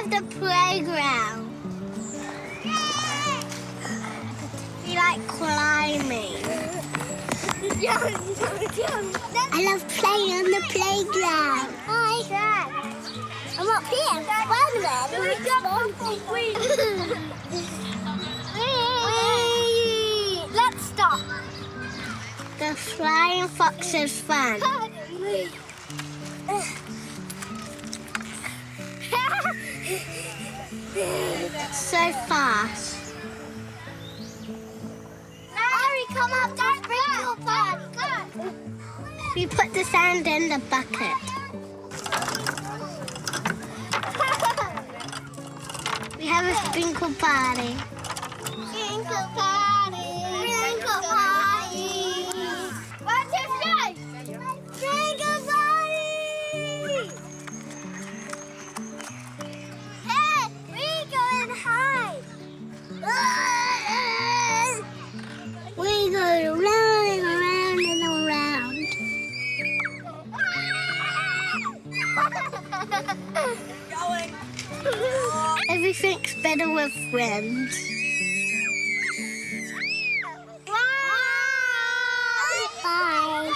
love the playground. We like climbing. I love playing on the playground. Hi. Dad. I'm up here. Spider-Man. Let's stop. The flying fox is fun. So fast. Mary, come up to sprinkle party. We put the sand in the bucket. We have a sprinkle party. Sprinkle party. Sprinkle party. 1, 2, 3. Sprinkle party. Hey, we're going high. We go round and around and around. Everything's better with friends. Bye. Bye.